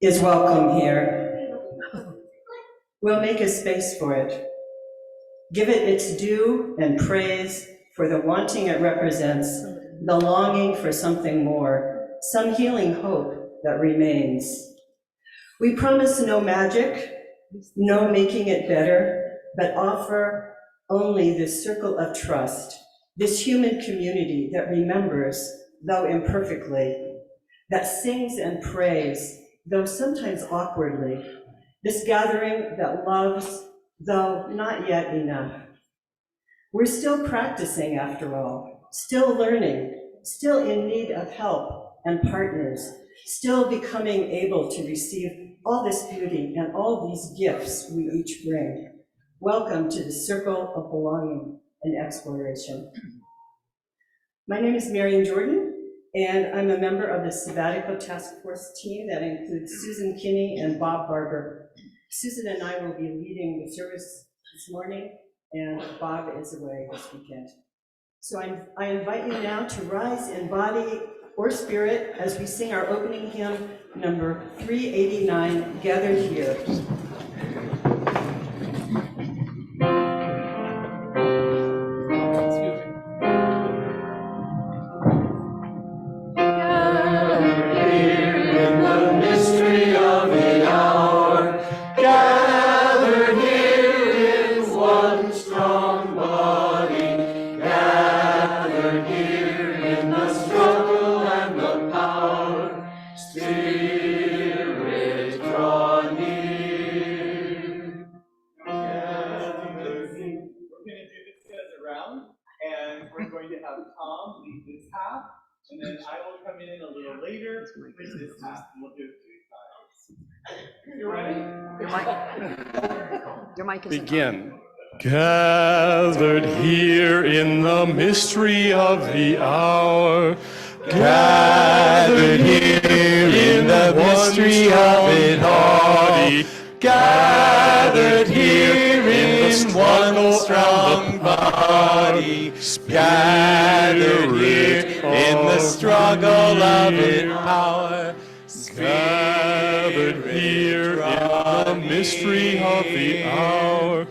Is welcome here. We'll make a space for it. Give it its due and praise for the wanting it represents, the longing for something more, some healing hope that remains. We promise no magic, no making it better, but offer only this circle of trust, this human community that remembers, though imperfectly, that sings and prays, though sometimes awkwardly, this gathering that loves, though not yet enough. We're still practicing, after all, still learning, still in need of help and partners, still becoming able to receive all this beauty and all these gifts we each bring. Welcome to the circle of belonging and exploration. My name is Marean Jordan, and I'm a member of the Sabbatical Task Force team that includes Susan Kinney and Barber. Susan and I will be leading the service this morning, and Bob is away this weekend. So I invite you now to rise in body or spirit as we sing our opening hymn, number 389, Gathered Here. And then I will come in a little later with this half, and we'll do it 2 times. You ready? Your mic is Begin. Gathered here in the mystery of the hour, gathered here in the mystery of it all, gathered here in one strong body, gathered here in the struggle of it power, gathered here in the mystery of the hour,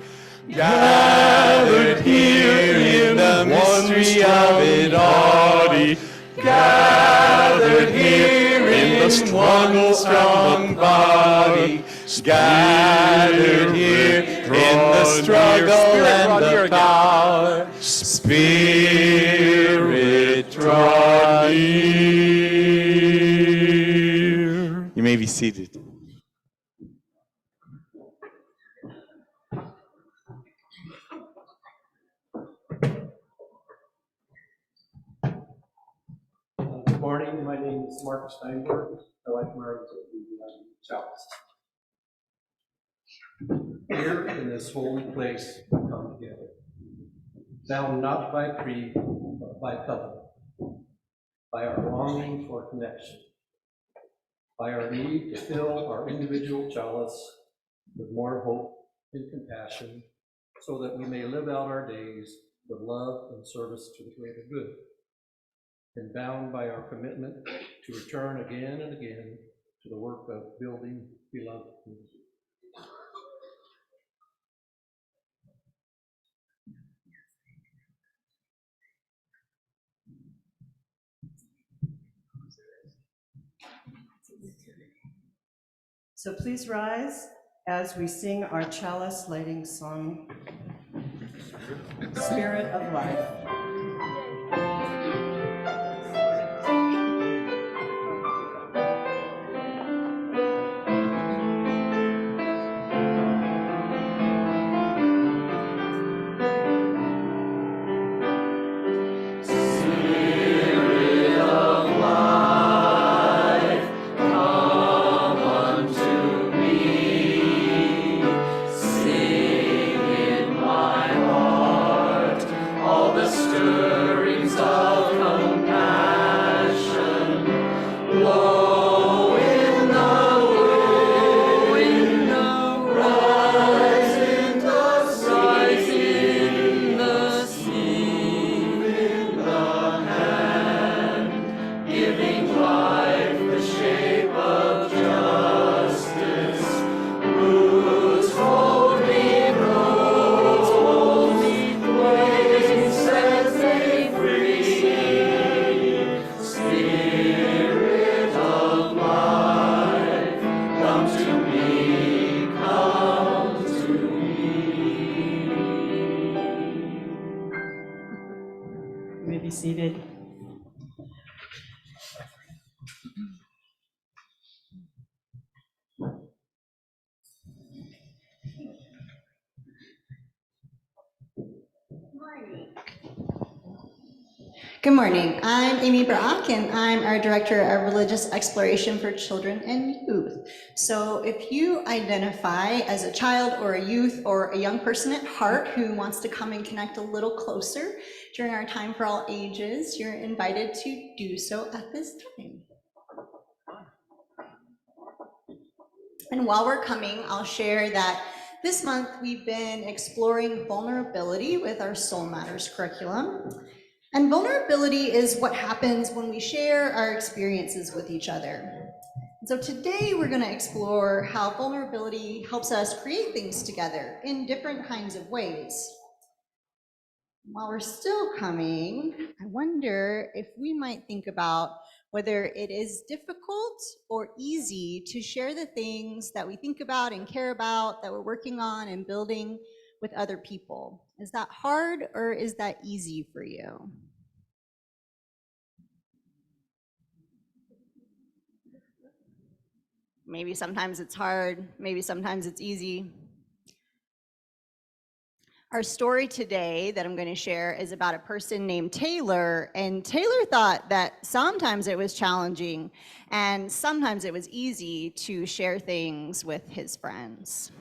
gathered here in the mystery of it body, gathered here in the struggle strong body, gathered here in the struggle and the power, Spirit draw near. You may be seated. Good morning, my name is Mark Steinberg. I like Mark to be chalice. Here in this holy place we come together, bound not by creed, but by covenant, by our longing for connection, by our need to fill our individual chalice with more hope and compassion, so that we may live out our days with love and service to the greater good, and bound by our commitment to return again and again to the work of building beloved community. So please rise as we sing our chalice lighting song, Spirit of Life. Come unto me. seated. Good morning. I'm Amy Brock, and I'm our Director of Religious Exploration for Children and Youth. So if you identify as a child or a youth or a young person at heart who wants to come and connect a little closer during our Time for All Ages, you're invited to do so at this time. And while we're coming, I'll share that this month we've been exploring vulnerability with our Soul Matters curriculum. And vulnerability is what happens when we share our experiences with each other. So today we're going to explore how vulnerability helps us create things together in different kinds of ways. While we're still coming, I wonder if we might think about whether it is difficult or easy to share the things that we think about and care about, that we're working on and building with other people. Is that hard or is that easy for you? Maybe sometimes it's hard, maybe sometimes it's easy. Our story today that I'm going to share is about a person named Taylor, and Taylor thought that sometimes it was challenging and sometimes it was easy to share things with his friends.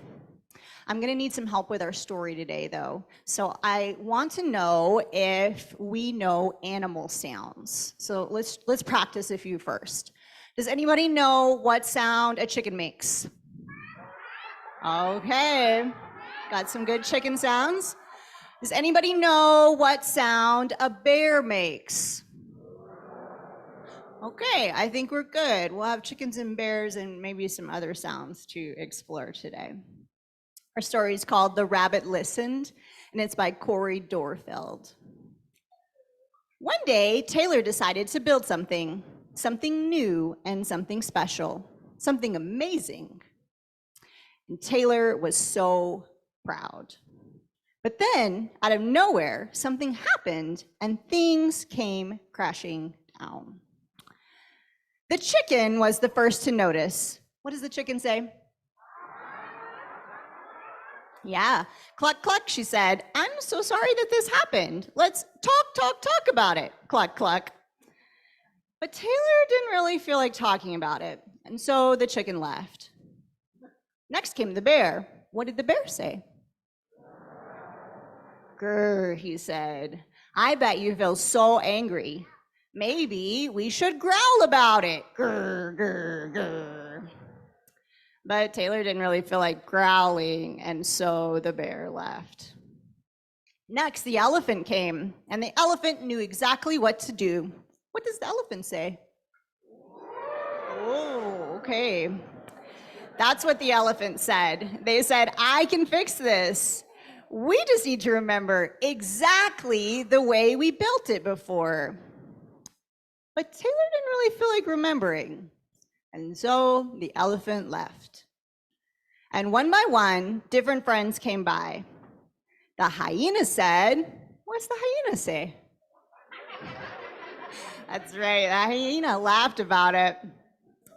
I'm going to need some help with our story today, though. So I want to know if we know animal sounds. So let's practice a few first. Does anybody know what sound a chicken makes? Okay, got some good chicken sounds. Does anybody know what sound a bear makes? Okay, I think we're good. We'll have chickens and bears and maybe some other sounds to explore today. Our story is called The Rabbit Listened, and it's by Corey Dorfeld. One day, Taylor decided to build something new and something special, something amazing. And Taylor was so proud. But then, out of nowhere, something happened and things came crashing down. The chicken was the first to notice. What does the chicken say? Yeah, cluck, cluck, she said. I'm so sorry that this happened. Let's talk about it, cluck, cluck. But Taylor didn't really feel like talking about it, and so the chicken left. Next came the bear. What did the bear say? Grr, he said. I bet you feel so angry. Maybe we should growl about it. Grr, grr, grr. But Taylor didn't really feel like growling, and so the bear left. Next, the elephant came, and the elephant knew exactly what to do. What does the elephant say? Oh, okay. That's what the elephant said. They said, I can fix this. We just need to remember exactly the way we built it before. But Taylor didn't really feel like remembering. And so the elephant left. And one by one, different friends came by. The hyena said, what's the hyena say? That's right, the hyena laughed about it.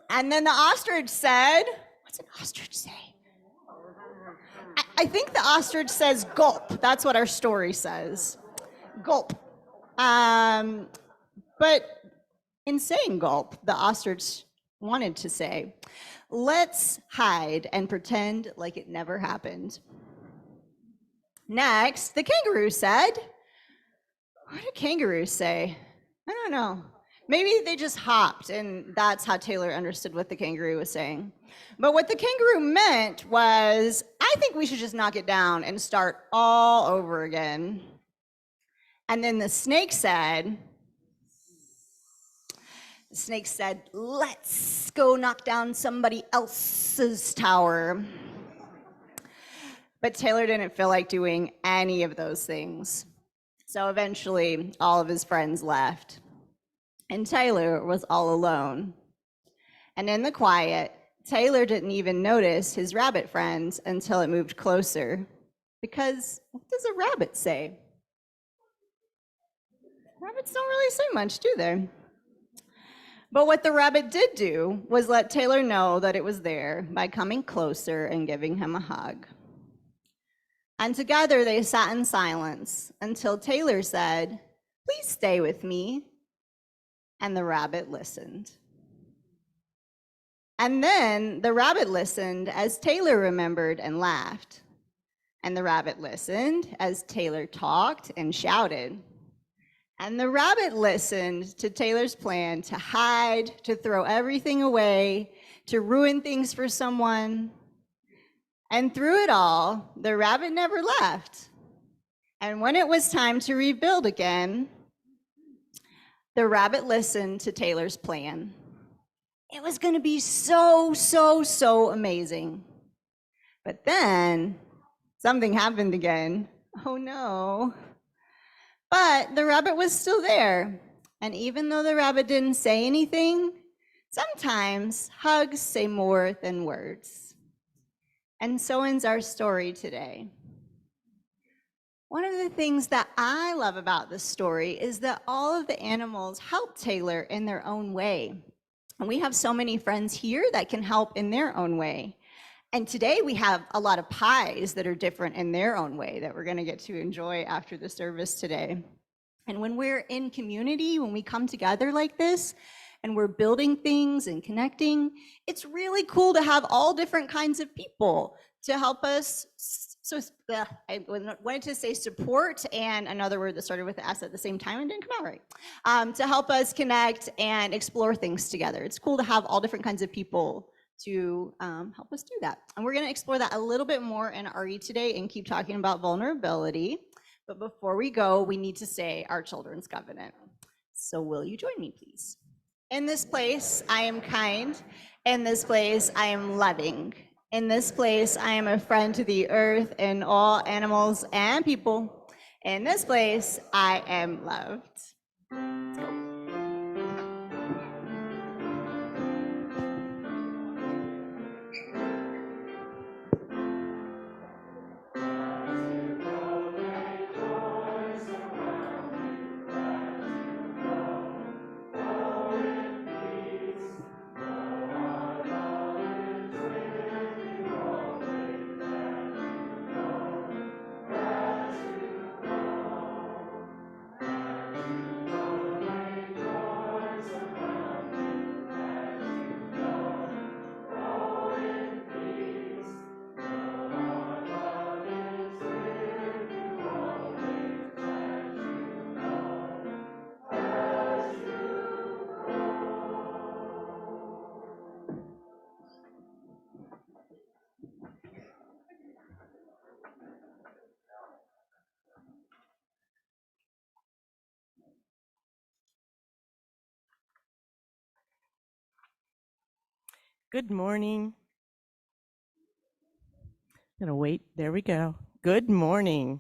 And then the ostrich said, what's an ostrich say? I think the ostrich says gulp. That's what our story says. Gulp. But in saying gulp, the ostrich wanted to say, let's hide and pretend like it never happened. Next, the kangaroo said, what do kangaroos say? I don't know. Maybe they just hopped, and that's how Taylor understood what the kangaroo was saying. But what the kangaroo meant was, I think we should just knock it down and start all over again. And then the snake said, let's go knock down somebody else's tower. But Taylor didn't feel like doing any of those things. So eventually, all of his friends left. And Taylor was all alone. And in the quiet, Taylor didn't even notice his rabbit friends until it moved closer. Because what does a rabbit say? Rabbits don't really say much, do they? But what the rabbit did do was let Taylor know that it was there by coming closer and giving him a hug. And together they sat in silence until Taylor said, "Please stay with me." And the rabbit listened. And then the rabbit listened as Taylor remembered and laughed. And the rabbit listened as Taylor talked and shouted. And the rabbit listened to Taylor's plan to hide, to throw everything away, to ruin things for someone. And through it all, the rabbit never left. And when it was time to rebuild again, the rabbit listened to Taylor's plan. It was going to be so amazing. But then something happened again. Oh no. But the rabbit was still there. And even though the rabbit didn't say anything, sometimes hugs say more than words. And so ends our story today. One of the things that I love about this story is that all of the animals help Taylor in their own way. And we have so many friends here that can help in their own way. And today we have a lot of pies that are different in their own way that we're going to get to enjoy after the service today. And when we're in community, when we come together like this, and we're building things and connecting, it's really cool to have all different kinds of people to help us. I wanted to say support and another word that started with S at the same time and didn't come out right. To help us connect and explore things together. It's cool to have all different kinds of people to help us do that. And we're going to explore that a little bit more in RE today and keep talking about vulnerability. But before we go, we need to say our children's covenant. So will you join me, please? In this place, I am kind. In this place, I am loving. In this place, I am a friend to the earth and all animals and people. In this place, I am loved. Let's go. Good morning. I'm gonna wait. There we go. Good morning.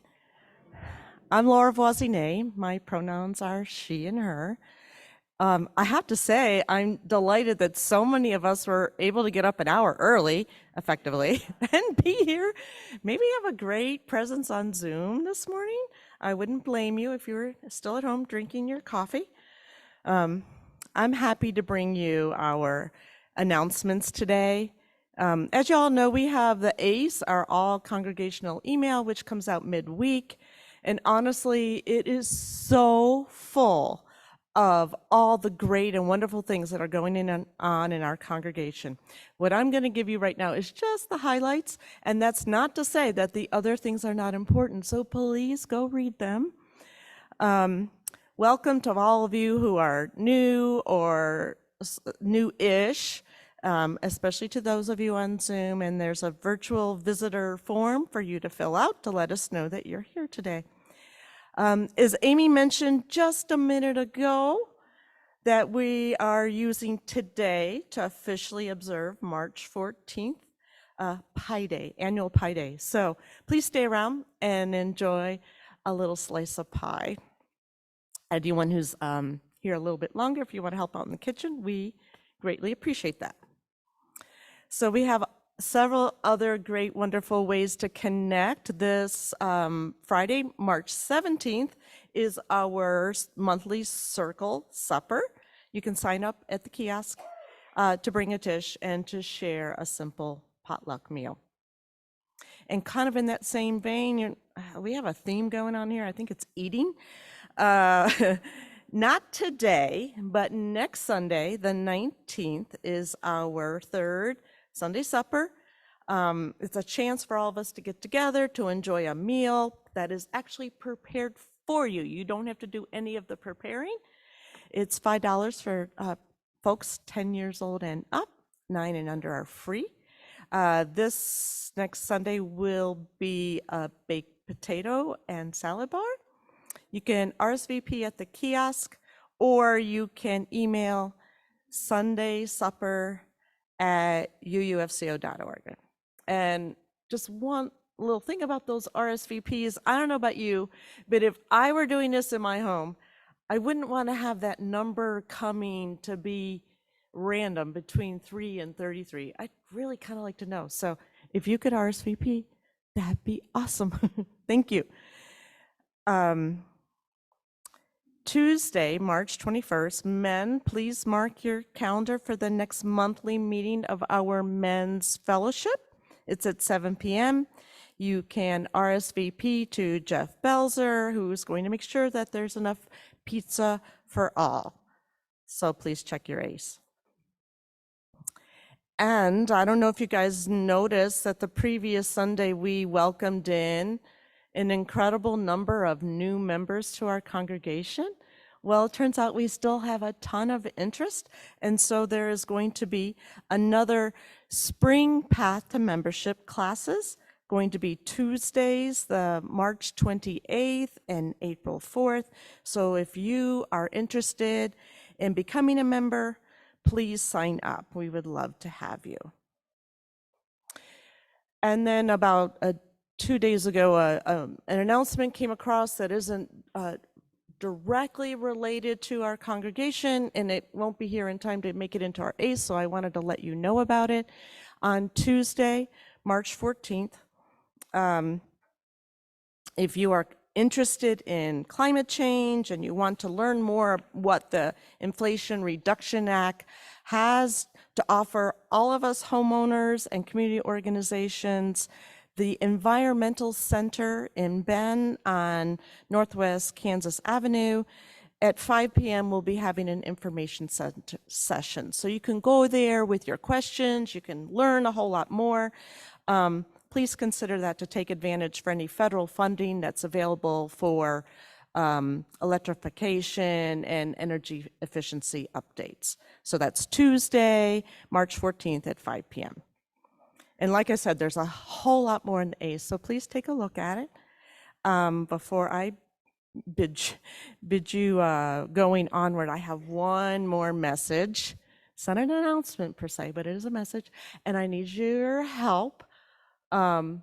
I'm Laura Voisinay. My pronouns are she and her. I have to say, I'm delighted that so many of us were able to get up an hour early, effectively, and be here. Maybe have a great presence on Zoom this morning. I wouldn't blame you if you were still at home drinking your coffee. I'm happy to bring you our announcements today. As you all know, we have the ACE, our all congregational email, which comes out midweek. And honestly, it is so full of all the great and wonderful things that are going on in our congregation. What I'm going to give you right now is just the highlights, and that's not to say that the other things are not important, so please go read them. Welcome to all of you who are new or new-ish, especially to those of you on Zoom, and there's a virtual visitor form for you to fill out to let us know that you're here today. As Amy mentioned just a minute ago, that we are using today to officially observe March 14th, Pi Day, annual Pi Day. So please stay around and enjoy a little slice of pie. Anyone who's here a little bit longer, if you want to help out in the kitchen, we greatly appreciate that. So we have several other great, wonderful ways to connect. This Friday, March 17th, is our monthly circle supper. You can sign up at the kiosk to bring a dish and to share a simple potluck meal. And kind of in that same vein, we have a theme going on here. I think it's eating. Not today, but next Sunday, the 19th, is our third Sunday supper. It's a chance for all of us to get together, to enjoy a meal that is actually prepared for you. You don't have to do any of the preparing. It's $5 for folks 10 years old and up. 9 and under are free. This next Sunday will be a baked potato and salad bar. You can RSVP at the kiosk, or you can email sundaysupper@uufco.org. And just one little thing about those RSVPs, I don't know about you, but if I were doing this in my home, I wouldn't want to have that number coming to be random between 3 and 33. I'd really kind of like to know. So if you could RSVP, that'd be awesome. Thank you. Tuesday, March 21st, men, please mark your calendar for the next monthly meeting of our men's fellowship. It's at 7 p.m. You can RSVP to Jeff Belzer, who's going to make sure that there's enough pizza for all. So please check your ace. And I don't know if you guys noticed that the previous Sunday we welcomed in an incredible number of new members to our congregation. Well, it turns out we still have a ton of interest, and so there is going to be another spring path to membership classes, going to be Tuesdays, the March 28th and April 4th. So if you are interested in becoming a member, please sign up. We would love to have you. And then about 2 days ago, an announcement came across that isn't directly related to our congregation, and it won't be here in time to make it into our ACE, so I wanted to let you know about it. On Tuesday, March 14th, if you are interested in climate change and you want to learn more what the Inflation Reduction Act has to offer all of us homeowners and community organizations, the Environmental Center in Bend on Northwest Kansas Avenue at 5 p.m. we'll be having an information session. So you can go there with your questions, you can learn a whole lot more. Please consider that to take advantage for any federal funding that's available for electrification and energy efficiency updates. So that's Tuesday, March 14th at 5 p.m. And like I said, there's a whole lot more in the ACE, so please take a look at it before I bid you going onward. I have one more message. It's not an announcement per se, but it is a message, and I need your help, and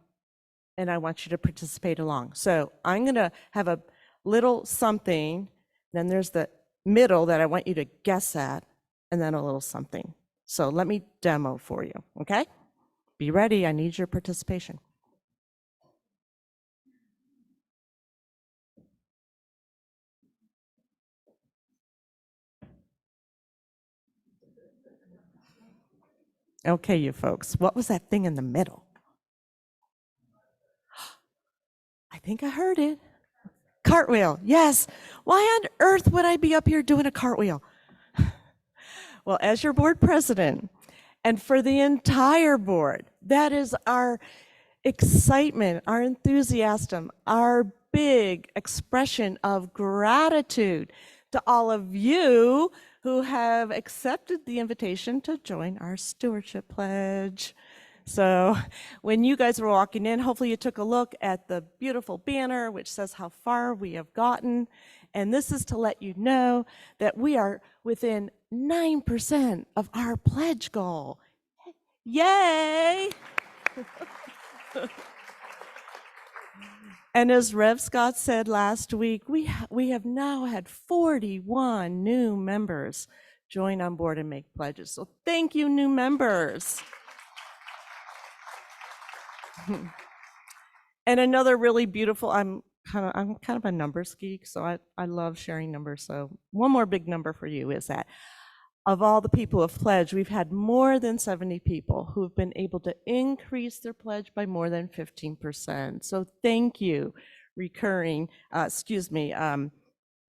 I want you to participate along. So I'm going to have a little something, then there's the middle that I want you to guess at, and then a little something. So let me demo for you, okay? Be ready, I need your participation. Okay, you folks, what was that thing in the middle? I think I heard it. Cartwheel, yes. Why on earth would I be up here doing a cartwheel? Well, as your board president, and for the entire board, that is our excitement, our enthusiasm, our big expression of gratitude to all of you who have accepted the invitation to join our stewardship pledge. So when you guys were walking in, hopefully you took a look at the beautiful banner which says how far we have gotten. And this is to let you know that we are within 9% of our pledge goal. Yay! And as Rev Scott said last week, we have now had 41 new members join on board and make pledges. So thank you, new members. And another really beautiful, I'm I'm kind of a numbers geek, so I love sharing numbers. So one more big number for you is that of all the people who have pledged, we've had more than 70 people who have been able to increase their pledge by more than 15%. So thank you,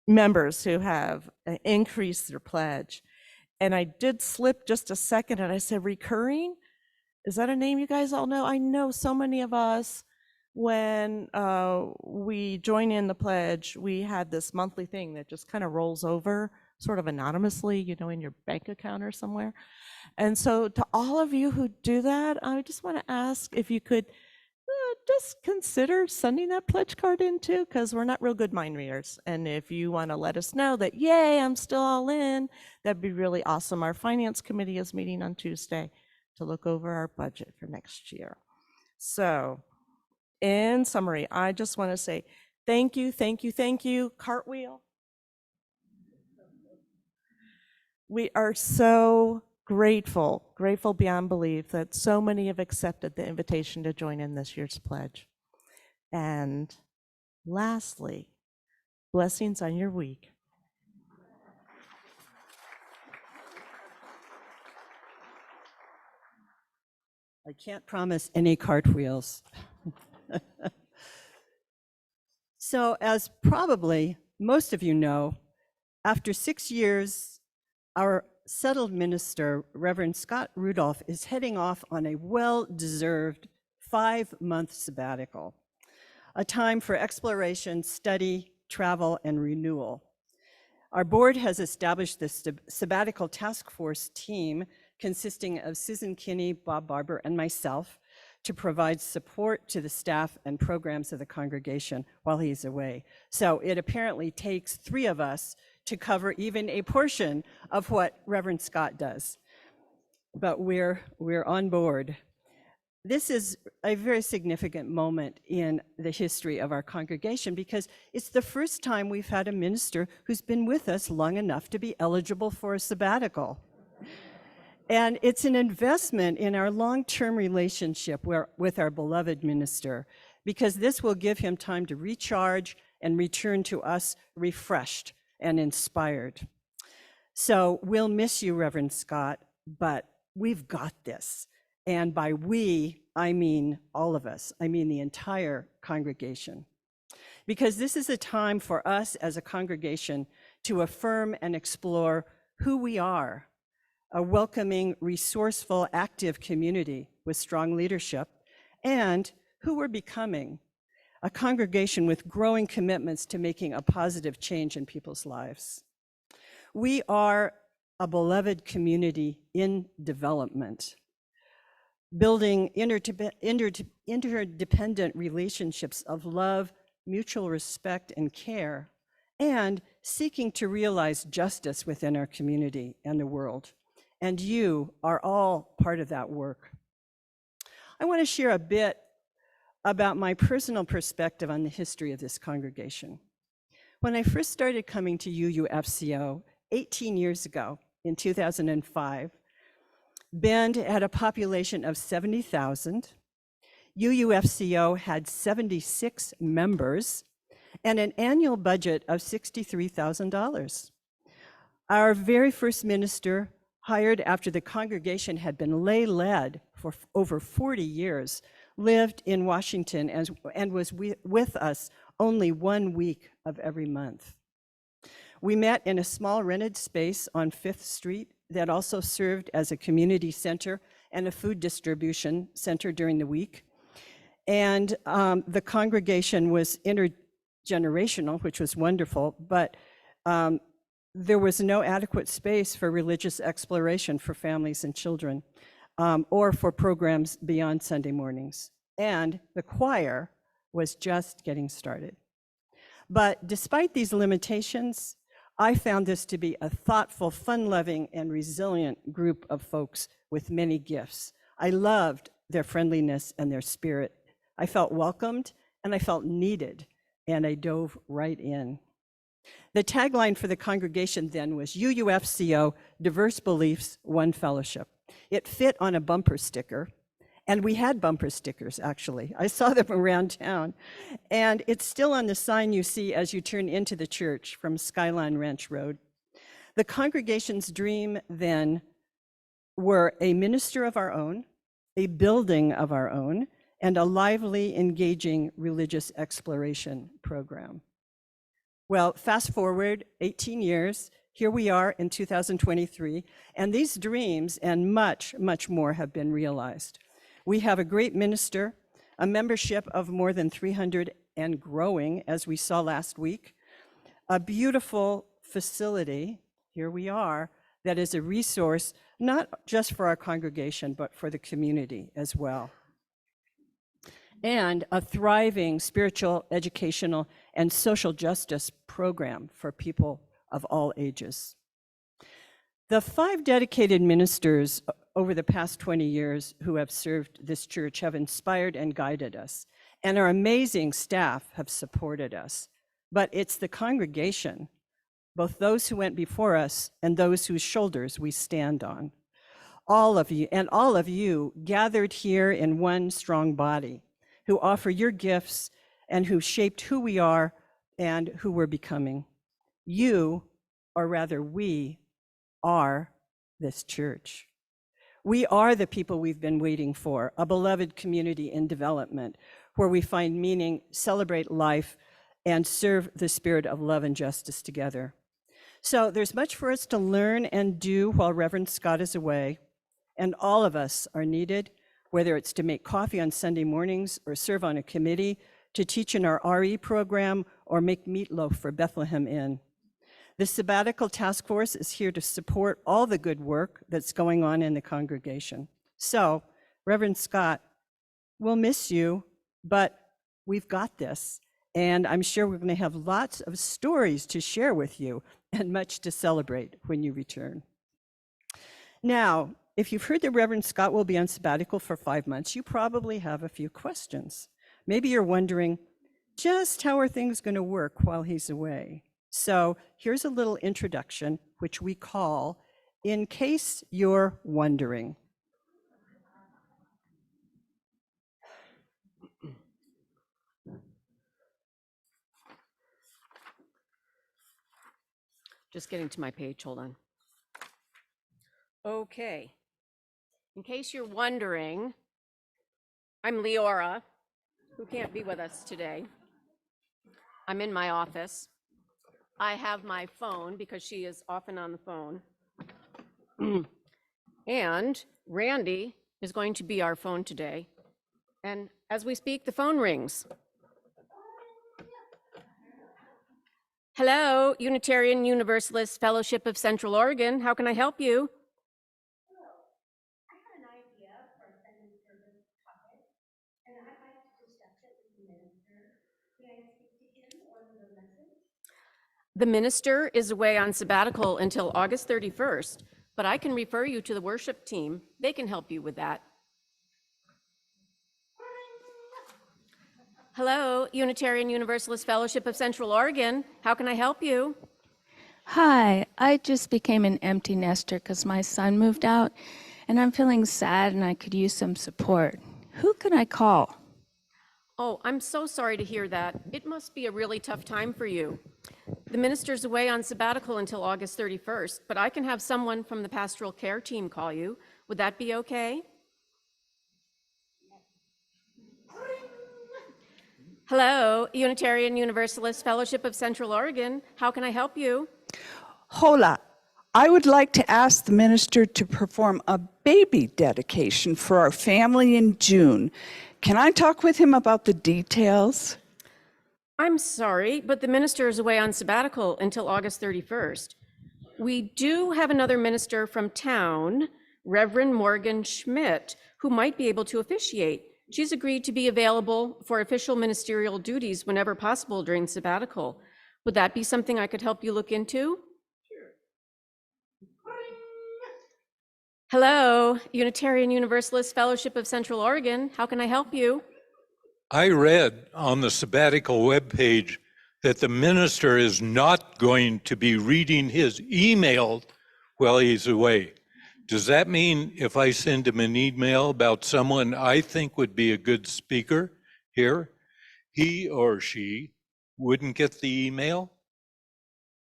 members who have increased their pledge. And I did slip just a second and I said recurring. Is that a name you guys all know? I know so many of us, when we join in the pledge, we had this monthly thing that just kind of rolls over sort of anonymously, in your bank account or somewhere. And so to all of you who do that, I just want to ask if you could just consider sending that pledge card in too, because we're not real good mind readers. And if you want to let us know that, yay, I'm still all in, that'd be really awesome. Our finance committee is meeting on Tuesday to look over our budget for next year. So in summary, I just want to say thank you, thank you, thank you. Cartwheel. We are so grateful beyond belief that so many have accepted the invitation to join in this year's pledge. And lastly, blessings on your week. I can't promise any cartwheels. So, as probably most of you know, after 6 years, our settled minister, Reverend Scott Rudolph, is heading off on a well-deserved 5-month sabbatical, a time for exploration, study, travel, and renewal. Our board has established the Sabbatical Task Force team consisting of Susan Kinney, Bob Barber, and myself to provide support to the staff and programs of the congregation while he's away. So it apparently takes 3 of us to cover even a portion of what Reverend Scott does. But we're on board. This is a very significant moment in the history of our congregation because it's the first time we've had a minister who's been with us long enough to be eligible for a sabbatical. And it's an investment in our long-term relationship with our beloved minister, because this will give him time to recharge and return to us refreshed and inspired. So we'll miss you, Reverend Scott, but we've got this. And by we, I mean all of us. I mean the entire congregation. Because this is a time for us as a congregation to affirm and explore who we are, a welcoming, resourceful, active community with strong leadership, and who we're becoming, a congregation with growing commitments to making a positive change in people's lives. We are a beloved community in development, building interdependent relationships of love, mutual respect, and care, and seeking to realize justice within our community and the world. And you are all part of that work. I want to share a bit about my personal perspective on the history of this congregation. When I first started coming to UUFCO 18 years ago, in 2005, Bend had a population of 70,000. UUFCO had 76 members and an annual budget of $63,000. Our very first minister, hired after the congregation had been lay-led for over 40 years, lived in Washington and was with us only 1 week of every month. We met in a small rented space on 5th Street that also served as a community center and a food distribution center during the week. And the congregation was intergenerational, which was wonderful, but there was no adequate space for religious exploration for families and children, or for programs beyond Sunday mornings. And the choir was just getting started. But despite these limitations, I found this to be a thoughtful, fun-loving, and resilient group of folks with many gifts. I loved their friendliness and their spirit. I felt welcomed, and I felt needed, and I dove right in. The tagline for the congregation then was UUFCO, Diverse Beliefs, One Fellowship. It fit on a bumper sticker, And we had bumper stickers, actually. I saw them around town. And it's still on the sign you see as you turn into the church from Skyline Ranch Road. The congregation's dream then were a minister of our own, a building of our own, and a lively, engaging religious exploration program. Well, fast forward 18 years, here we are in 2023, and these dreams and much, much more have been realized. We have a great minister, a membership of more than 300 and growing, as we saw last week, a beautiful facility, here we are, that is a resource, not just for our congregation, but for the community as well. And a thriving spiritual, educational, and social justice program for people of all ages. The 5 dedicated ministers over the past 20 years who have served this church have inspired and guided us, and our amazing staff have supported us. But it's the congregation, both those who went before us and those whose shoulders we stand on. All of you gathered here in one strong body, who offer your gifts and who shaped who we are and who we're becoming. You, or rather we, are this church. We are the people we've been waiting for, a beloved community in development where we find meaning, celebrate life, and serve the spirit of love and justice together. So there's much for us to learn and do while Reverend Scott is away, and all of us are needed, whether it's to make coffee on Sunday mornings or serve on a committee, to teach in our RE program, or make meatloaf for Bethlehem Inn. The Sabbatical Task Force is here to support all the good work that's going on in the congregation. So, Reverend Scott, we'll miss you, but we've got this. And I'm sure we're going to have lots of stories to share with you and much to celebrate when you return. Now, if you've heard that Reverend Scott will be on sabbatical for 5 months, you probably have a few questions. Maybe you're wondering, just how are things going to work while he's away? So here's a little introduction, which we call, In Case You're Wondering. Just getting to my page, hold on. Okay. In case you're wondering, I'm Leora, who can't be with us today. I'm in my office. I have my phone because she is often on the phone. And Randy is going to be our phone today. And as we speak, the phone rings. Hello, Unitarian Universalist Fellowship of Central Oregon. How can I help you? Hello. I had an idea for a Sunday service topic, and I'd like to discuss it with the minister. May I speak to him or the message? The minister is away on sabbatical until August 31st, but I can refer you to the worship team. They can help you with that. Hello, Unitarian Universalist Fellowship of Central Oregon. How can I help you? Hi, I just became an empty nester because my son moved out, and I'm feeling sad and I could use some support. Who can I call? Oh, I'm so sorry to hear that. It must be a really tough time for you. The minister's away on sabbatical until August 31st, but I can have someone from the pastoral care team call you. Would that be okay? Hello, Unitarian Universalist Fellowship of Central Oregon. How can I help you? Hola. I would like to ask the minister to perform a baby dedication for our family in June. Can I talk with him about the details? I'm sorry, but the minister is away on sabbatical until August 31st. We do have another minister from town, Reverend Morgan Schmidt, who might be able to officiate. She's agreed to be available for official ministerial duties whenever possible during sabbatical. Would that be something I could help you look into? Hello, Unitarian Universalist Fellowship of Central Oregon. How can I help you? I read on the sabbatical webpage that the minister is not going to be reading his email while he's away. Does that mean if I send him an email about someone I think would be a good speaker here, he or she wouldn't get the email?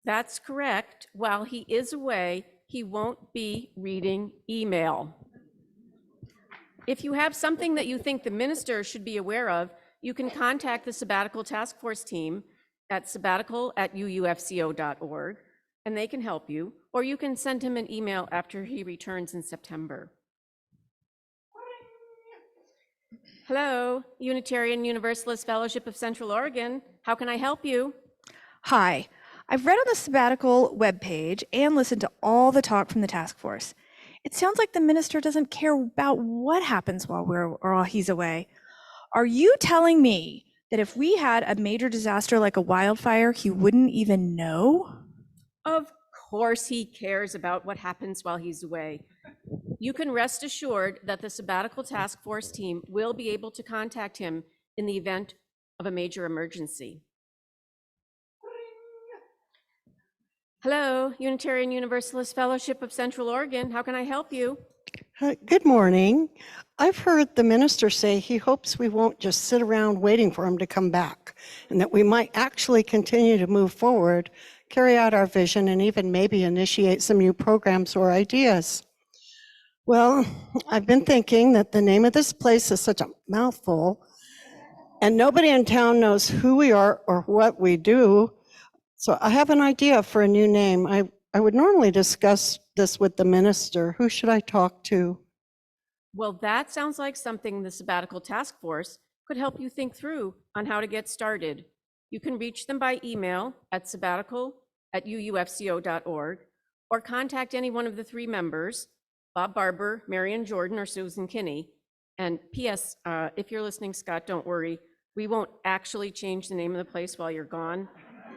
That's correct. While he is away, he won't be reading email. If you have something that you think the minister should be aware of, you can contact the Sabbatical Task Force team at sabbatical@uufco.org, and they can help you, or you can send him an email after he returns in September. Hello, Unitarian Universalist Fellowship of Central Oregon. How can I help you? Hi, I've read on the Sabbatical webpage and listened to all the talk from the task force. It sounds like the minister doesn't care about what happens while he's away. Are you telling me that if we had a major disaster like a wildfire, he wouldn't even know? Of course he cares about what happens while he's away. You can rest assured that the Sabbatical Task Force team will be able to contact him in the event of a major emergency. Hello, Unitarian Universalist Fellowship of Central Oregon. How can I help you? Good morning. I've heard the minister say he hopes we won't just sit around waiting for him to come back, and that we might actually continue to move forward, carry out our vision, and even maybe initiate some new programs or ideas. Well, I've been thinking that the name of this place is such a mouthful, and nobody in town knows who we are or what we do. So I have an idea for a new name. I would normally discuss this with the minister. Who should I talk to? Well, that sounds like something the Sabbatical Task Force could help you think through on how to get started. You can reach them by email at sabbatical@uufco.org or contact any one of the three members, Bob Barber, Marean Jordan, or Susan Kinney. And P.S., if you're listening, Scott, don't worry. We won't actually change the name of the place while you're gone,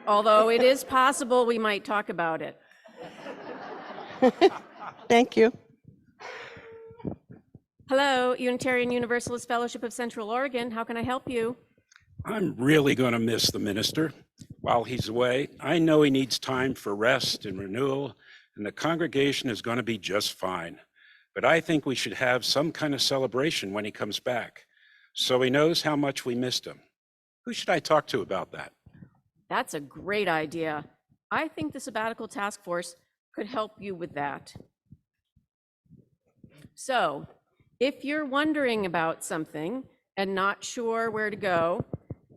although it is possible we might talk about it. Thank you. Hello, Unitarian Universalist Fellowship of Central Oregon. How can I help you? I'm really going to miss the minister while he's away. I know he needs time for rest and renewal, and the congregation is going to be just fine. But I think we should have some kind of celebration when he comes back, so he knows how much we missed him. Who should I talk to about that? That's a great idea. I think the Sabbatical Task Force could help you with that. So, if you're wondering about something and not sure where to go,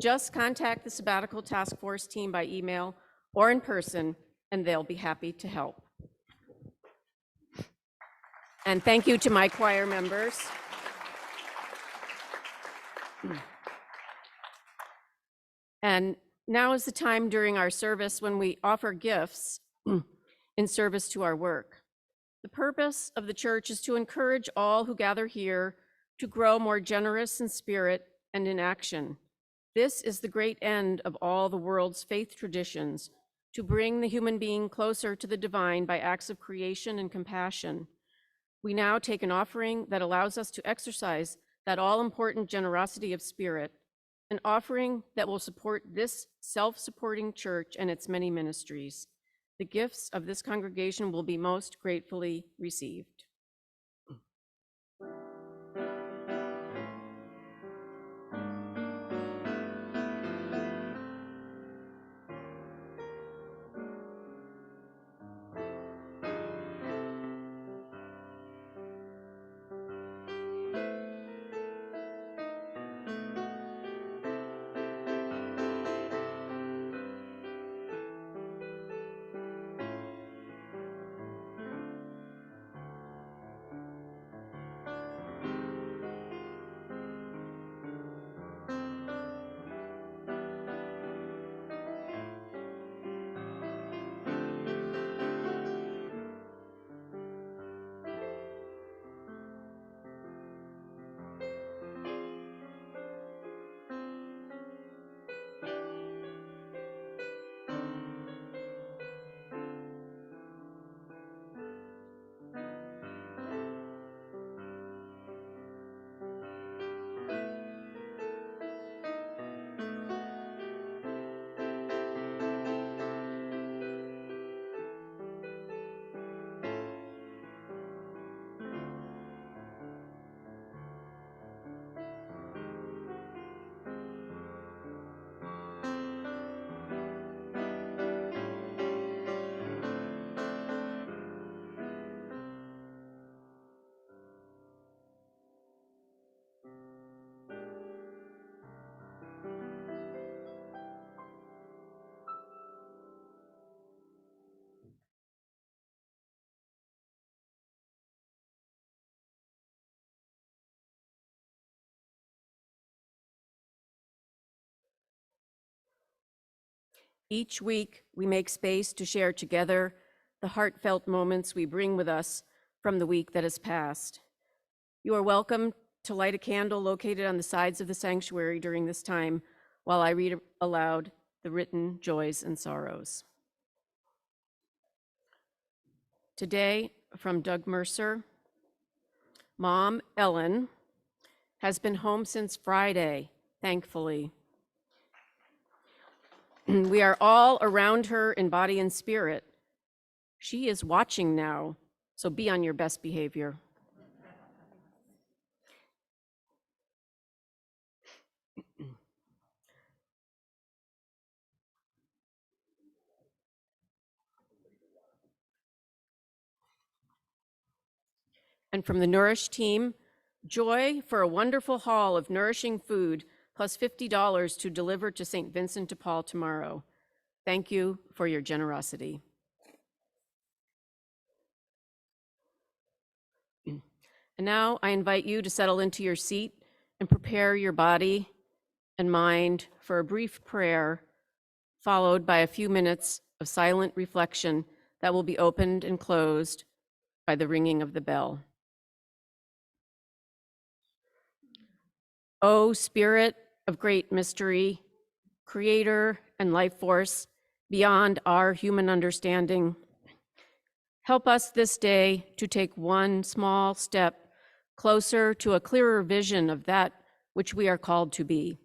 just contact the Sabbatical Task Force team by email or in person, and they'll be happy to help. And thank you to my choir members. And now is the time during our service when we offer gifts in service to our work. The purpose of the church is to encourage all who gather here to grow more generous in spirit and in action. This is the great end of all the world's faith traditions, to bring the human being closer to the divine by acts of creation and compassion. We now take an offering that allows us to exercise that all-important generosity of spirit, an offering that will support this self-supporting church and its many ministries. The gifts of this congregation will be most gratefully received. Each week, we make space to share together the heartfelt moments we bring with us from the week that has passed. You are welcome to light a candle located on the sides of the sanctuary during this time while I read aloud the written joys and sorrows. Today, from Doug Mercer, Mom, Ellen, has been home since Friday, thankfully. We are all around her in body and spirit. She is watching now, so be on your best behavior. And from the Nourish team, joy for a wonderful haul of nourishing food plus $50 to deliver to St. Vincent de Paul tomorrow. Thank you for your generosity. And now I invite you to settle into your seat and prepare your body and mind for a brief prayer, followed by a few minutes of silent reflection that will be opened and closed by the ringing of the bell. O Spirit of great mystery, creator and life force beyond our human understanding, help us this day to take one small step closer to a clearer vision of that which we are called to be.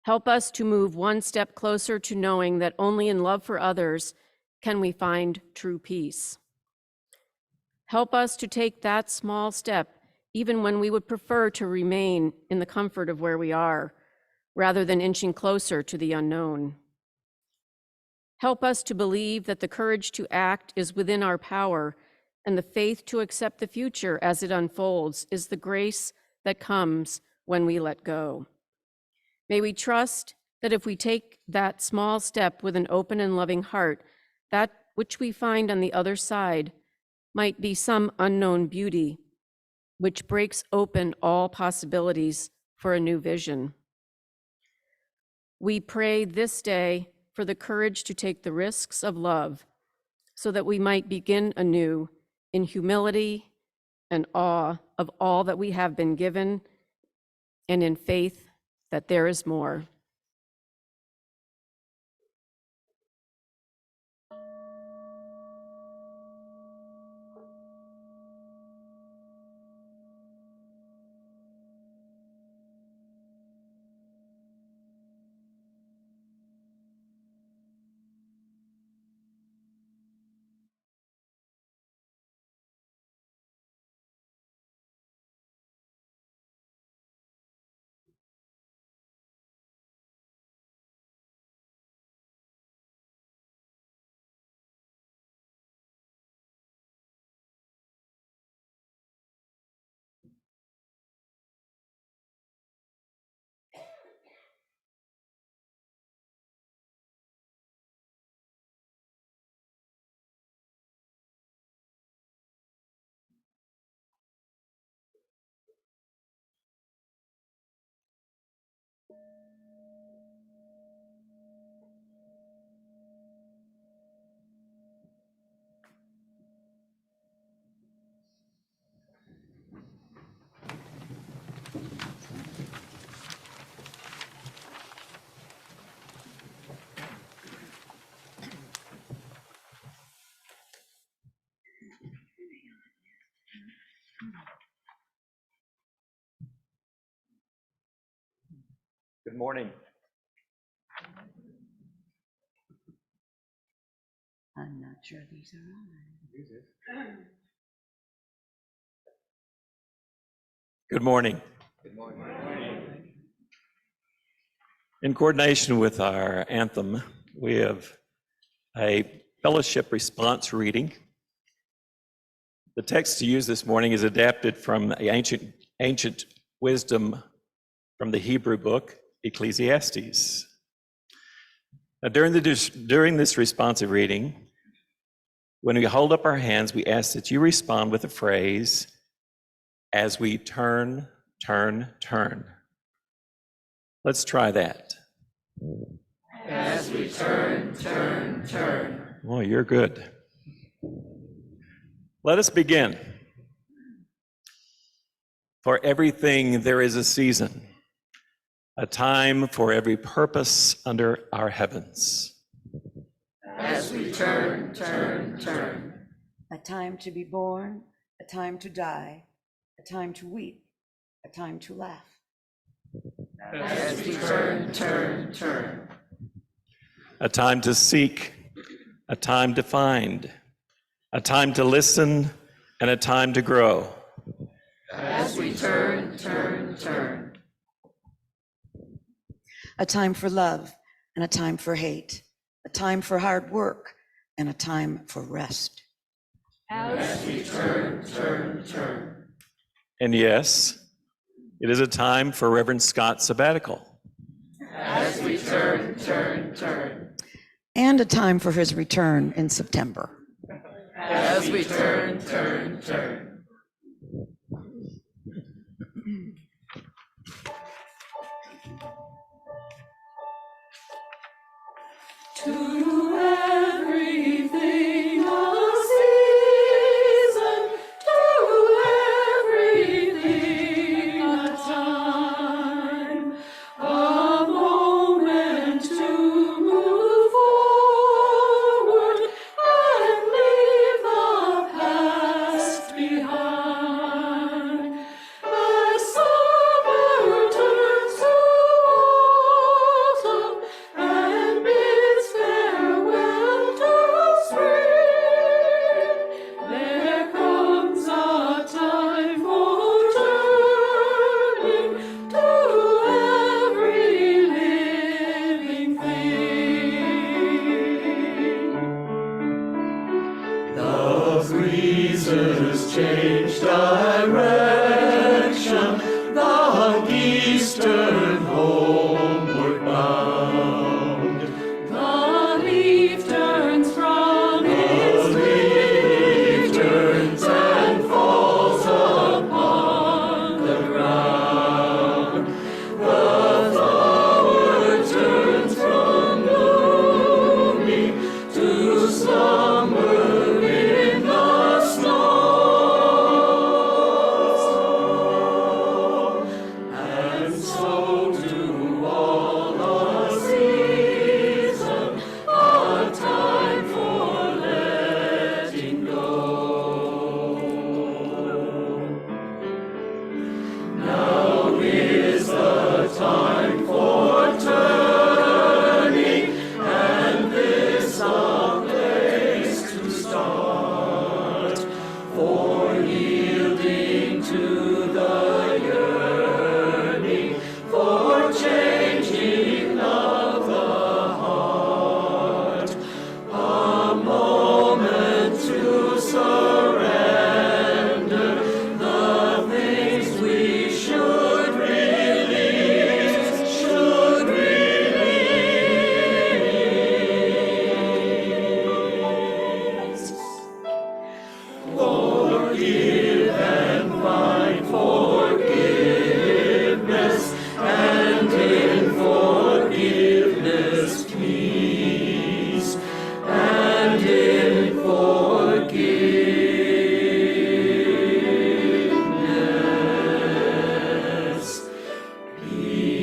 Help us to move one step closer to knowing that only in love for others can we find true peace. Help us to take that small step even when we would prefer to remain in the comfort of where we are, rather than inching closer to the unknown. Help us to believe that the courage to act is within our power, and the faith to accept the future as it unfolds is the grace that comes when we let go. May we trust that if we take that small step with an open and loving heart, that which we find on the other side might be some unknown beauty which breaks open all possibilities for a new vision. We pray this day for the courage to take the risks of love so that we might begin anew in humility and awe of all that we have been given and in faith that there is more. Good morning. I'm not sure these are on. Good morning. Good morning. In coordination with our anthem, we have a fellowship response reading. The text to use this morning is adapted from the ancient wisdom from the Hebrew book, Ecclesiastes. Now, during this responsive reading, when we hold up our hands, we ask that you respond with the phrase, as we turn, turn, turn. Let's try that. As we turn, turn, turn. Oh, you're good. Let us begin. For everything there is a season, a time for every purpose under our heavens. As we turn, turn, turn. A time to be born, a time to die, a time to weep, a time to laugh. As we turn, turn, turn. A time to seek, a time to find, a time to listen, and a time to grow. As we turn, turn, turn. A time for love and a time for hate, a time for hard work and a time for rest. As we turn, turn, turn. And yes, it is a time for Reverend Scott's sabbatical. As we turn, turn, turn. And a time for his return in September. As we turn, turn, turn. To everything a season, to everything a time, a moment to move forward and leave the past behind. As summer turns to autumn and bids farewell to spring, there comes a time for turning to every living thing. The breezes change direction, the geese turn homeward bound. The leaf turns from its leaf turns and falls upon the ground. The flower turns from blooming to slumber in the snow. And so to all a season, a time for letting go. Now is the time for turning, and this a place to start, for yielding to the yearning, for changing of the heart, a moment to surrender the things we should release, should release. Forgive and find forgiveness, and in forgiveness peace, and in forgiveness peace.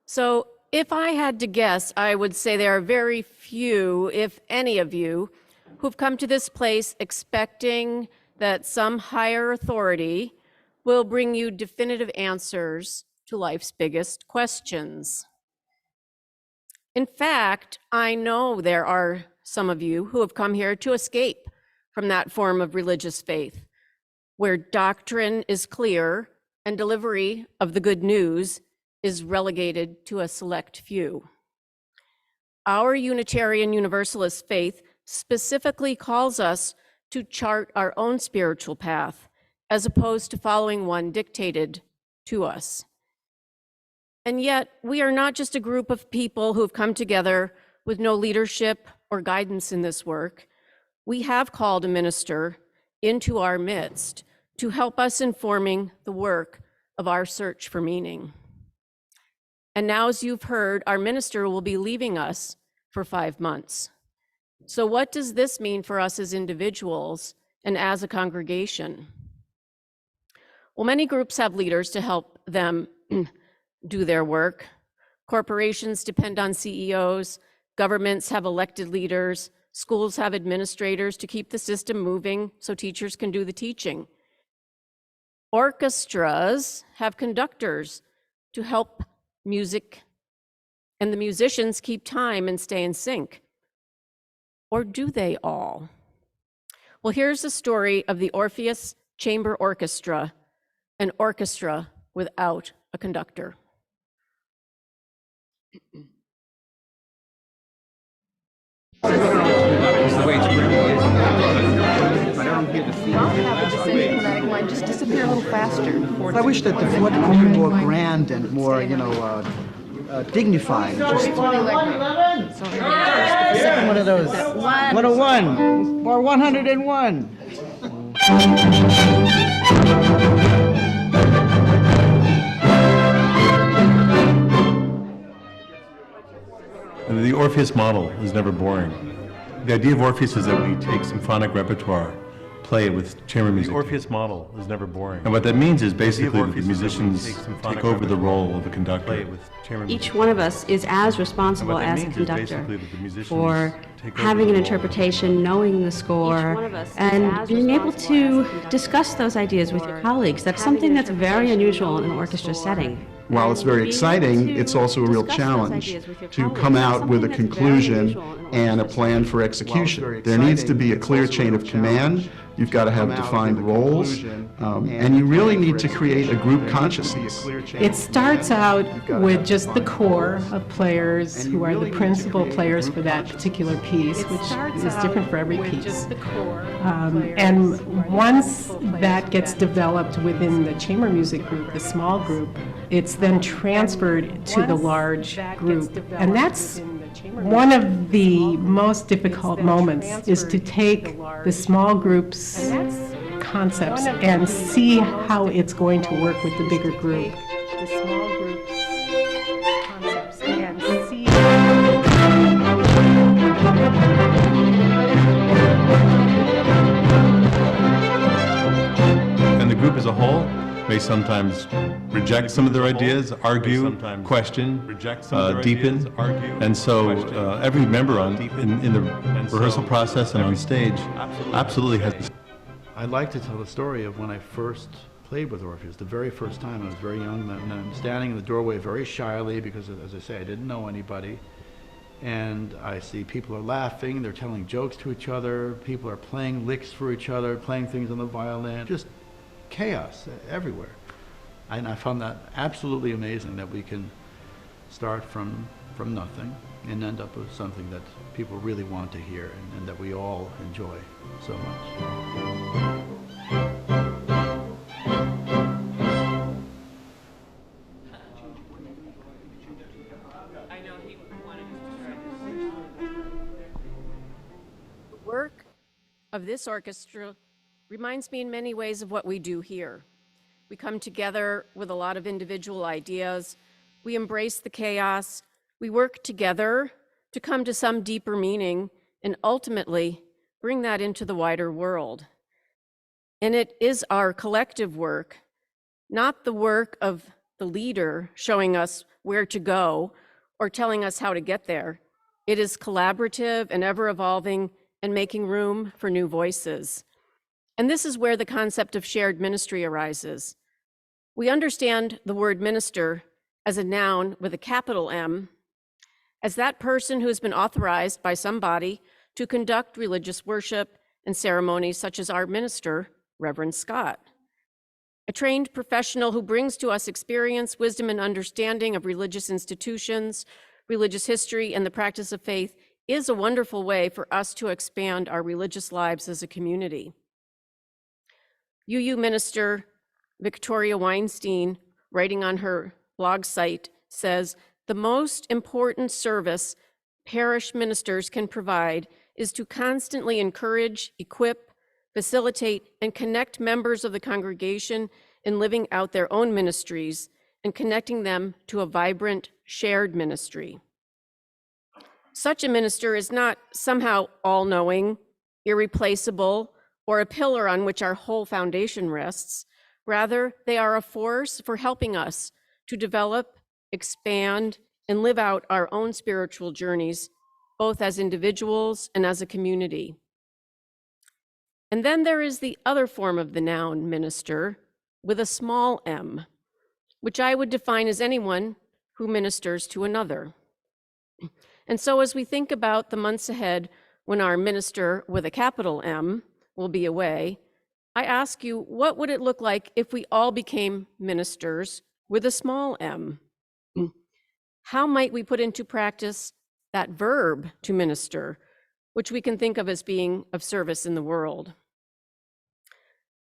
So if I had to guess, I would say there are very few, if any of you, who've come to this place expecting that some higher authority will bring you definitive answers to life's biggest questions. In fact, I know there are some of you who have come here to escape from that form of religious faith, where doctrine is clear and delivery of the good news is relegated to a select few. Our Unitarian Universalist faith specifically calls us to chart our own spiritual path as opposed to following one dictated to us. And yet, we are not just a group of people who have come together with no leadership or guidance in this work. We have called a minister into our midst to help us in forming the work of our search for meaning. And now, as you've heard, our minister will be leaving us for 5 months. So what does this mean for us as individuals and as a congregation? Well, many groups have leaders to help them do their work. Corporations depend on CEOs, governments have elected leaders, schools have administrators to keep the system moving so teachers can do the teaching. Orchestras have conductors to help music and the musicians keep time and stay in sync. Or do they all? Well, here's the story of the Orpheus Chamber Orchestra, an orchestra without a conductor. Just disappear a little faster. I wish that the foot could be more grand and more, dignified. Just one of those. 101 or 101. The Orpheus model is never boring. The idea of Orpheus is that we take symphonic repertoire, play it with chamber music. The Orpheus model is never boring. And what that means is basically that the musicians take over the role of a conductor. Each one of us is as responsible as a conductor for having an interpretation, knowing the score, and being able to discuss those ideas with your colleagues. That's something that's very unusual in an orchestra setting. While it's very exciting, it's also a real challenge to come out with a conclusion and a plan for execution. There needs to be a clear chain of command. You've got to have defined roles, and you really need to create a group consciousness. It starts out with just the core of players who are the principal players for that particular piece, which is different for every piece. And once that gets developed within the chamber music group, the small group, it's then transferred to the large group. And that's one of the most difficult moments, is to take the small group's concepts and see how it's going to work with the bigger group. The small group's concepts and see. And the group as a whole may sometimes reject some of their ideas, argue, question, deepen. And so every member in the rehearsal process and on stage absolutely has. I'd like to tell the story of when I first played with Orpheus, the very first time. I was very young, and I'm standing in the doorway very shyly because, as I say, I didn't know anybody. And I see people are laughing, they're telling jokes to each other, people are playing licks for each other, playing things on the violin, just chaos everywhere. And I found that absolutely amazing, that we can start from nothing and end up with something that people really want to hear and that we all enjoy so much. The work of this orchestra reminds me in many ways of what we do here. We come together with a lot of individual ideas. We embrace the chaos. We work together to come to some deeper meaning and ultimately bring that into the wider world. And it is our collective work, not the work of the leader showing us where to go or telling us how to get there. It is collaborative and ever-evolving and making room for new voices. And this is where the concept of shared ministry arises. We understand the word minister as a noun with a capital M, as that person who has been authorized by somebody to conduct religious worship and ceremonies such as our minister, Reverend Scott. A trained professional who brings to us experience, wisdom, and understanding of religious institutions, religious history, and the practice of faith is a wonderful way for us to expand our religious lives as a community. UU Minister Victoria Weinstein, writing on her blog site, says, "The most important service parish ministers can provide is to constantly encourage, equip, facilitate, and connect members of the congregation in living out their own ministries and connecting them to a vibrant, shared ministry." Such a minister is not somehow all-knowing, irreplaceable, or a pillar on which our whole foundation rests. Rather, they are a force for helping us to develop, expand, and live out our own spiritual journeys, both as individuals and as a community. And then there is the other form of the noun minister, with a small m, which I would define as anyone who ministers to another. And so as we think about the months ahead when our minister with a capital M will be away, I ask you, what would it look like if we all became ministers with a small m? How might we put into practice that verb to minister, which we can think of as being of service in the world?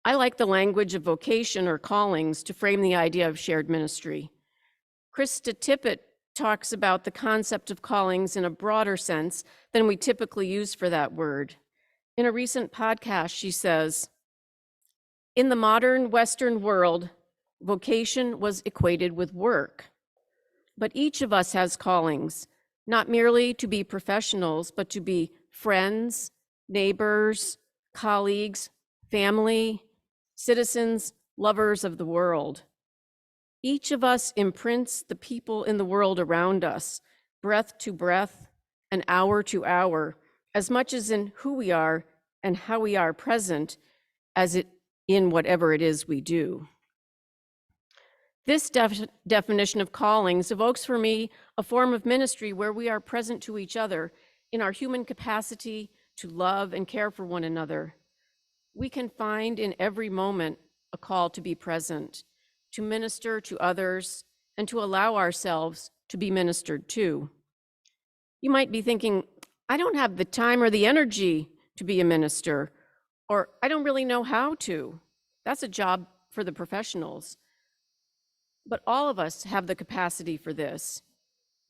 I like the language of vocation or callings to frame the idea of shared ministry. Krista Tippett talks about the concept of callings in a broader sense than we typically use for that word. In a recent podcast, she says, "In the modern Western world, vocation was equated with work. But each of us has callings, not merely to be professionals, but to be friends, neighbors, colleagues, family, citizens, lovers of the world. Each of us imprints the people in the world around us, breath to breath and hour to hour, as much as in who we are and how we are present as it in whatever it is we do." This definition of callings evokes for me a form of ministry where we are present to each other in our human capacity to love and care for one another. We can find in every moment a call to be present, to minister to others, and to allow ourselves to be ministered to. You might be thinking, I don't have the time or the energy to be a minister, or I don't really know how to. That's a job for the professionals. But all of us have the capacity for this.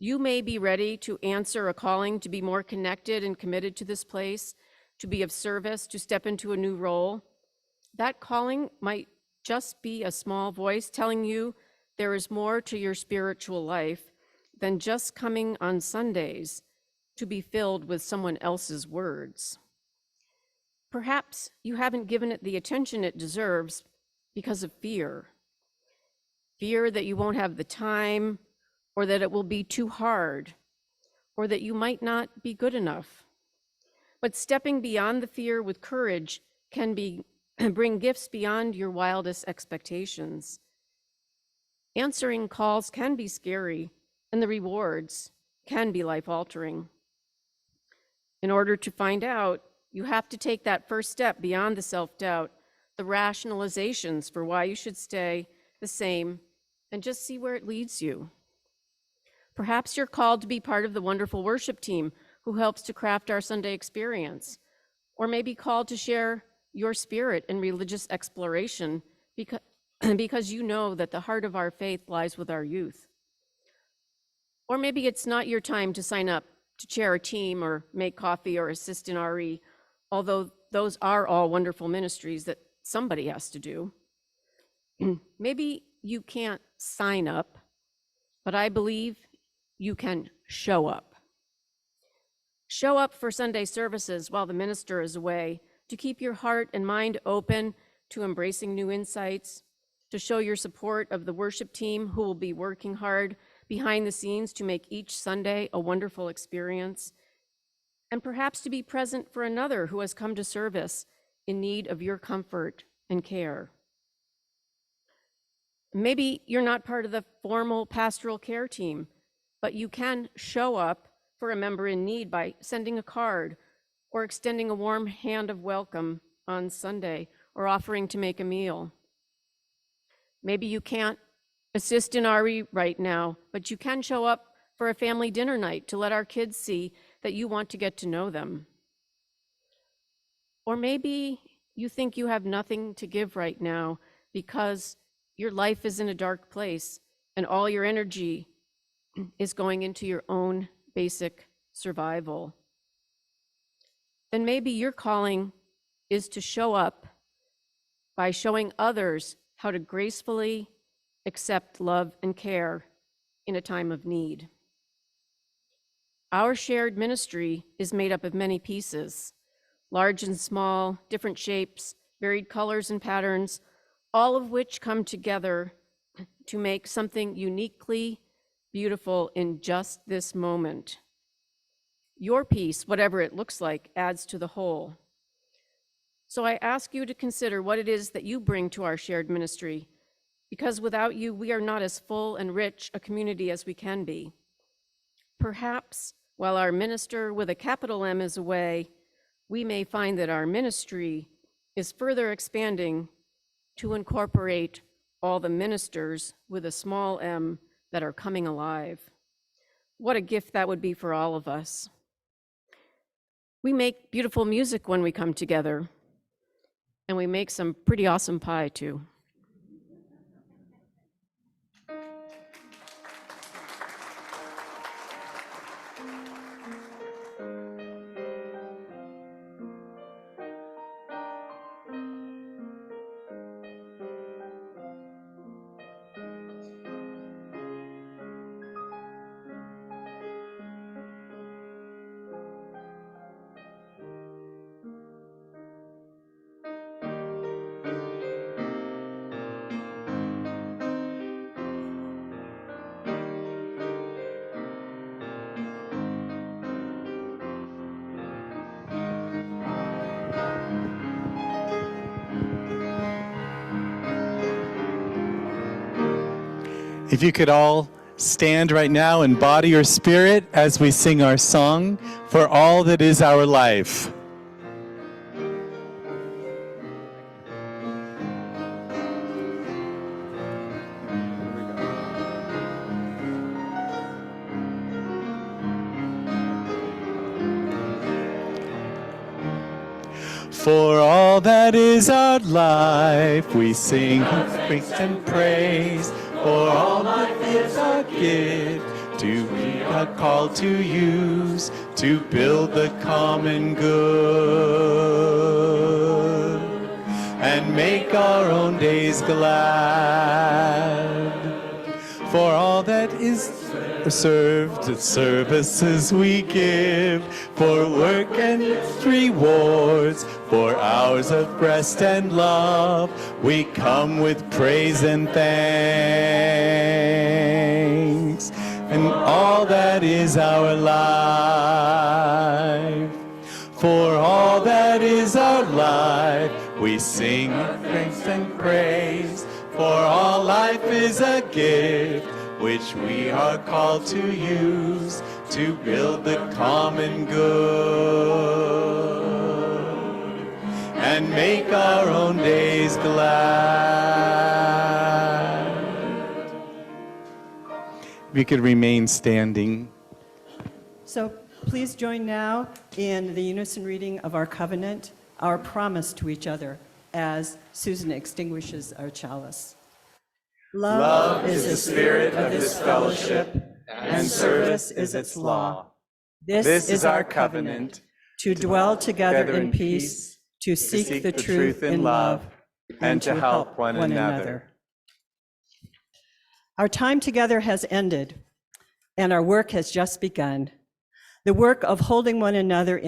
You may be ready to answer a calling to be more connected and committed to this place, to be of service, to step into a new role. That calling might just be a small voice telling you there is more to your spiritual life than just coming on Sundays to be filled with someone else's words. Perhaps you haven't given it the attention it deserves because of fear. Fear that you won't have the time, or that it will be too hard, or that you might not be good enough. But stepping beyond the fear with courage can bring gifts beyond your wildest expectations. Answering calls can be scary, and the rewards can be life-altering. In order to find out, you have to take that first step beyond the self-doubt, the rationalizations for why you should stay the same, and just see where it leads you. Perhaps you're called to be part of the wonderful worship team who helps to craft our Sunday experience, or maybe called to share your spirit in religious exploration because you know that the heart of our faith lies with our youth. Or maybe it's not your time to sign up to chair a team or make coffee or assist in RE, although those are all wonderful ministries that somebody has to do. Maybe you can't sign up, but I believe you can show up. Show up for Sunday services while the minister is away, to keep your heart and mind open to embracing new insights, to show your support of the worship team who will be working hard behind the scenes to make each Sunday a wonderful experience, and perhaps to be present for another who has come to service in need of your comfort and care. Maybe you're not part of the formal pastoral care team, but you can show up for a member in need by sending a card or extending a warm hand of welcome on Sunday or offering to make a meal. Maybe you can't assist in RE right now, but you can show up for a family dinner night to let our kids see that you want to get to know them. Or maybe you think you have nothing to give right now because your life is in a dark place and all your energy is going into your own basic survival, then maybe your calling is to show up by showing others how to gracefully accept love and care in a time of need. Our shared ministry is made up of many pieces, large and small, different shapes, varied colors and patterns, all of which come together to make something uniquely beautiful in just this moment. Your piece, whatever it looks like, adds to the whole. So I ask you to consider what it is that you bring to our shared ministry, because without you, we are not as full and rich a community as we can be. Perhaps while our minister with a capital M is away, we may find that our ministry is further expanding to incorporate all the ministers with a small m that are coming alive. What a gift that would be for all of us. We make beautiful music when we come together, and we make some pretty awesome pie too. If you could all stand right now and body your spirit as we sing our song, For All That Is Our Life. For all that is our life, we sing thanks and praise. For all life is our gift, we are called to use, to build the common good, and make our own days glad. For all that is served, the services we give, for work and its rewards, for hours of rest and love, we come with praise and thanks, and all that is our life. For all that is our life, we sing thanks and praise, for all life is a gift, which we are called to use, to build the common good, and make our own days glad. We could remain standing. So please join now in the unison reading of our covenant, our promise to each other, as Susan extinguishes our chalice. Love is the spirit of this fellowship, and service is its law. This is our covenant, to dwell together in peace, to seek the truth in love, and to help one another. Our time together has ended, and our work has just begun. The work of holding one another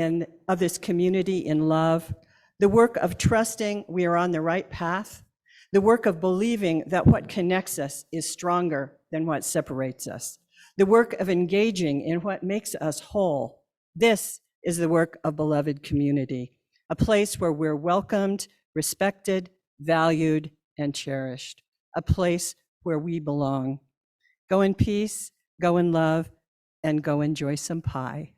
of this community in love, the work of trusting we are on the right path, the work of believing that what connects us is stronger than what separates us, the work of engaging in what makes us whole. This is the work of beloved community, a place where we're welcomed, respected, valued, and cherished, a place where we belong. Go in peace, go in love, and go enjoy some pie.